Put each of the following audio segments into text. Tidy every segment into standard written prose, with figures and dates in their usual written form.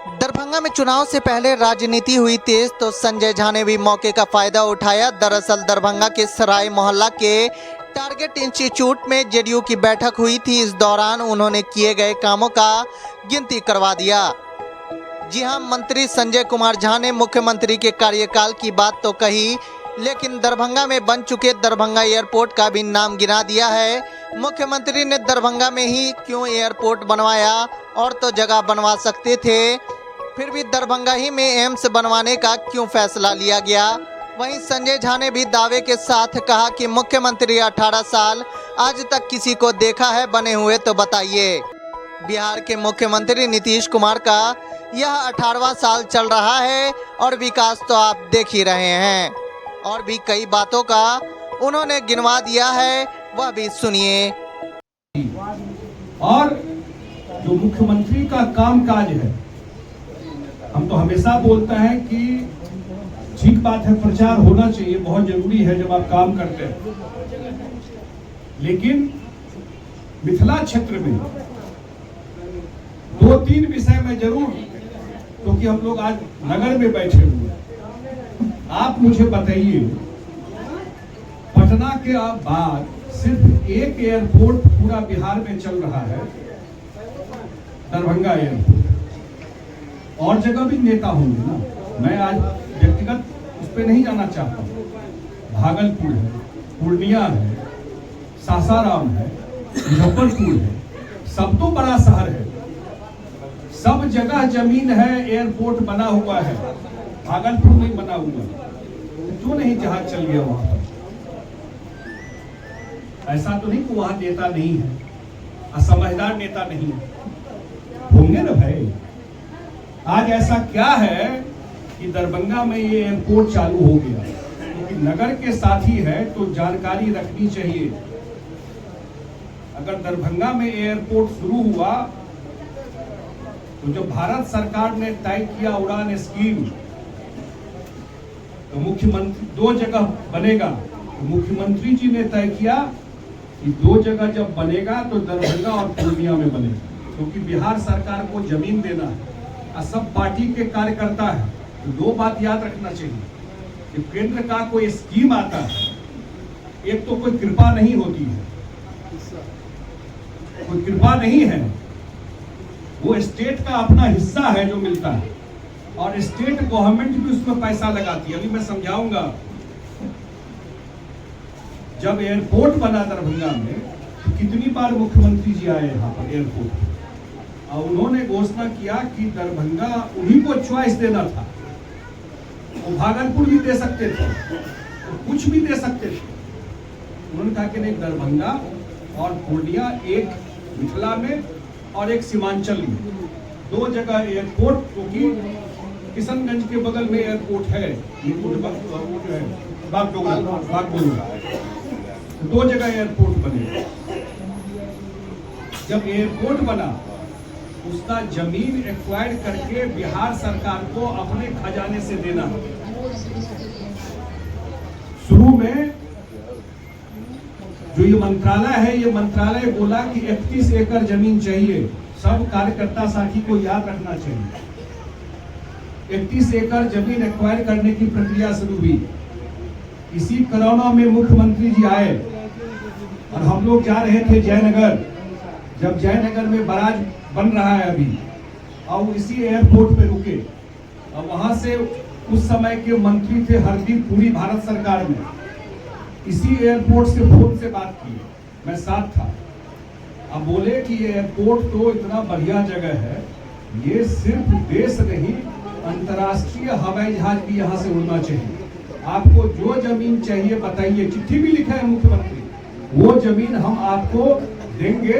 दरभंगा में चुनाव से पहले राजनीति हुई तेज तो संजय झा ने भी मौके का फायदा उठाया। दरअसल दरभंगा के सराय मोहल्ला के टारगेट इंस्टीट्यूट में जेडीयू की बैठक हुई थी। इस दौरान उन्होंने किए गए कामों का गिनती करवा दिया। जी हां, मंत्री संजय कुमार झा ने मुख्यमंत्री के कार्यकाल की बात तो कही, लेकिन दरभंगा में बन चुके दरभंगा एयरपोर्ट का भी नाम गिना दिया है। मुख्यमंत्री ने दरभंगा में ही क्यों एयरपोर्ट बनवाया, और तो जगह बनवा सकते थे, फिर भी दरभंगा ही में एम्स बनवाने का क्यों फैसला लिया गया। वहीं संजय झा ने भी दावे के साथ कहा कि मुख्यमंत्री 18 साल आज तक किसी को देखा है बने हुए, तो बताइए। बिहार के मुख्यमंत्री नीतीश कुमार का यह 18वां साल चल रहा है और विकास तो आप देख ही रहे हैं। और भी कई बातों का उन्होंने गिनवा दिया है, वह भी सुनिए। और जो मुख्यमंत्री का कामकाज है, हम तो हमेशा बोलते हैं कि ठीक बात है, प्रचार होना चाहिए, बहुत जरूरी है जब आप काम करते हैं। लेकिन मिथिला क्षेत्र में 2-3 विषय में जरूर, क्योंकि हम लोग आज नगर में बैठे हुए हैं, आप मुझे बताइए, पटना के बाद सिर्फ एक एयरपोर्ट पूरा बिहार में चल रहा है, दरभंगा एयरपोर्ट। और जगह भी नेता होंगे ना, मैं आज व्यक्तिगत उस पर नहीं जाना चाहता हूँ। भागलपुर है, पूर्णिया है, सासाराम है, मुजफ्फरपुर है, सब तो बड़ा शहर है, सब जगह जमीन है, एयरपोर्ट बना हुआ है। भागलपुर नहीं बना हुआ, तो क्यों नहीं जहाज चल गया वहां पर? ऐसा तो नहीं कि वहां नेता नहीं है, असमझदार नेता नहीं है, होंगे ना भाई। आज ऐसा क्या है कि दरभंगा में ये एयरपोर्ट चालू हो गया, क्योंकि नगर के साथी है तो जानकारी रखनी चाहिए। अगर दरभंगा में एयरपोर्ट शुरू हुआ तो जो भारत सरकार ने तय किया उड़ान स्कीम, तो मुख्यमंत्री 2 जगह बनेगा, तो मुख्यमंत्री जी ने तय किया कि 2 जगह जब बनेगा तो दरभंगा और पूर्णिया में बनेगा, क्योंकि बिहार सरकार को जमीन देना है और सब पार्टी के कार्यकर्ता है। तो 2 बात याद रखना चाहिए कि केंद्र का कोई स्कीम आता है, एक तो कोई कृपा नहीं होती है, कोई कृपा नहीं है, वो स्टेट का अपना हिस्सा है जो मिलता है, और स्टेट गवर्नमेंट भी उसमें पैसा लगाती है। अभी मैं समझाऊंगा। जब एयरपोर्ट बना दरभंगा में, तो कितनी बार मुख्यमंत्री जी आए यहाँ पर एयरपोर्ट, और उन्होंने घोषणा किया कि दरभंगा उन्हीं को चॉइस देना था। वो भागलपुर भी दे सकते थे, वो कुछ भी दे सकते थे। उन्होंने कहा कि नहीं, दरभंगा और पूर्णिया, एक मिथिला में और एक सीमांचल में, 2 जगह एयरपोर्ट, क्योंकि किशनगंज के बगल में एयरपोर्ट है, बागडोगरा, 2 जगह एयरपोर्ट बने। जब एयरपोर्ट बना, उसका जमीन एक्वायर्ड करके बिहार सरकार को अपने खजाने से देना। शुरू में जो ये मंत्रालय है, ये मंत्रालय बोला कि 31 एकड़ जमीन चाहिए। सब कार्यकर्ता साथी को याद रखना चाहिए, 31 एकड़ जमीन एक्वायर करने की प्रक्रिया शुरू हुई। इसी कोरोना में मुख्यमंत्री जी आए और हम लोग जा रहे थे जयनगर। जब जयनगर में बराज बन रहा है अभी, और इसी एयरपोर्ट पे रुके, और वहां से उस समय के मंत्री थे हरदीप पुरी, भारत सरकार में, इसी एयरपोर्ट से फोन से बात की, मैं साथ था। अब बोले कि ये एयरपोर्ट तो इतना बढ़िया जगह है, ये सिर्फ देश नहीं, अंतर्राष्ट्रीय हवाई जहाज भी यहाँ से उड़ना चाहिए। आपको जो जमीन चाहिए बताइए, चिट्ठी भी लिखा है मुख्यमंत्री, वो जमीन हम आपको देंगे।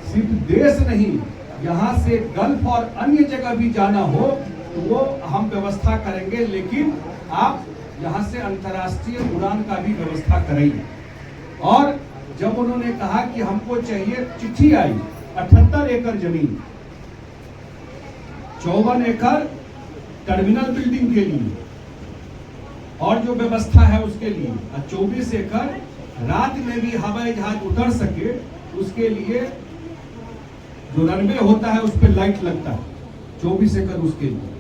सिर्फ देश नहीं, यहाँ से गल्फ और अन्य जगह भी जाना हो तो वो हम व्यवस्था करेंगे, लेकिन आप यहाँ से अंतर्राष्ट्रीय उड़ान का भी व्यवस्था करेंगे। और जब उन्होंने कहा कि हमको चाहिए, चिट्ठी आई 78 एकड़ जमीन, 54 एकड़ टर्मिनल बिल्डिंग के लिए और जो व्यवस्था है उसके लिए, और 24 एकड़ रात में भी हवाई जहाज उतर सके उसके लिए जो रनवे होता है उस पर लाइट लगता है। 24 एकड़ उसके लिए।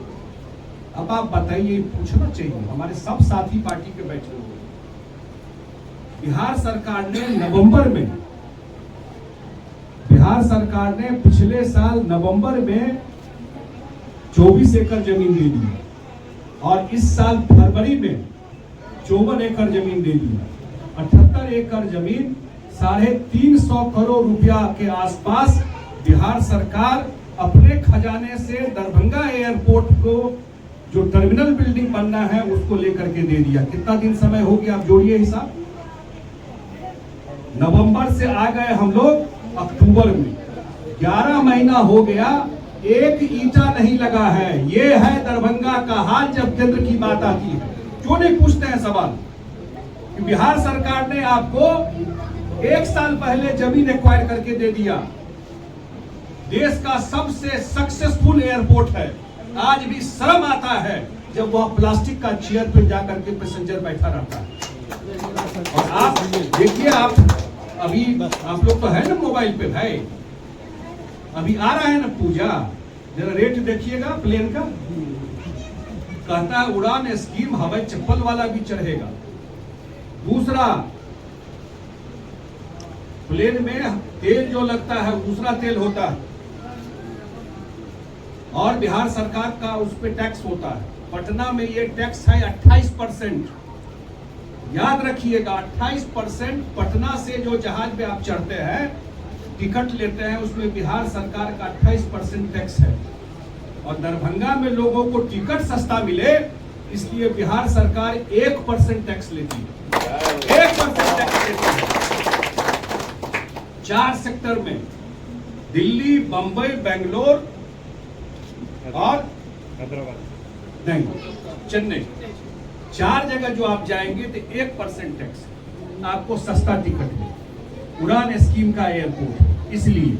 अब आप बताइए, पूछना चाहिए, हमारे सब साथी पार्टी के बैठे हुए, बिहार सरकार ने नवंबर में, बिहार सरकार ने पिछले साल नवंबर में 24 एकड़ जमीन दे दी और इस साल फरवरी में 54 एकड़ जमीन दे दी। 78 एकड़ जमीन 350 करोड़ रुपया के आसपास बिहार सरकार अपने खजाने से दरभंगा एयरपोर्ट को जो टर्मिनल बिल्डिंग बनना है उसको लेकर के दे दिया। कितना दिन समय हो गया, आप जोड़िए हिसाब। नवंबर से आ गए हम लोग अक्टूबर में, 11 महीना हो गया, एक ईंटा नहीं लगा है। ये है दरभंगा का हाल जब केंद्र की बात आती है। क्यों नहीं पूछते हैं सवाल कि बिहार सरकार ने आपको 1 साल पहले जमीन एक्वायर करके दे दिया। देश का सबसे सक्सेसफुल एयरपोर्ट है। आज भी शर्म आता है जब वह प्लास्टिक का चेयर पर जाकर के पैसेंजर बैठा रहता है। और आप देखिए, आप अभी आप लोग तो है ना मोबाइल पे भाई, अभी आ रहा है ना पूजा, जरा रेट देखिएगा प्लेन का। कहता है उड़ान स्कीम हवाई चप्पल वाला भी चढ़ेगा। दूसरा, प्लेन में तेल जो लगता है दूसरा तेल होता है और बिहार सरकार का उस पर टैक्स होता है। पटना में ये टैक्स है 28%। याद रखिएगा, 28% पटना से जो जहाज पे आप चढ़ते हैं, टिकट लेते हैं, उसमें बिहार सरकार का 28% टैक्स है। और दरभंगा में लोगों को टिकट सस्ता मिले इसलिए बिहार सरकार 1% टैक्स लेती है। 1% टैक्स लेती है 4 सेक्टर में, दिल्ली, बंबई, बेंगलोर और हैदराबाद नहीं, चेन्नई, 4 जगह जो आप जाएंगे तो 1% टैक्स आपको सस्ता टिकट है। उड़ान स्कीम का एयरपोर्ट इसलिए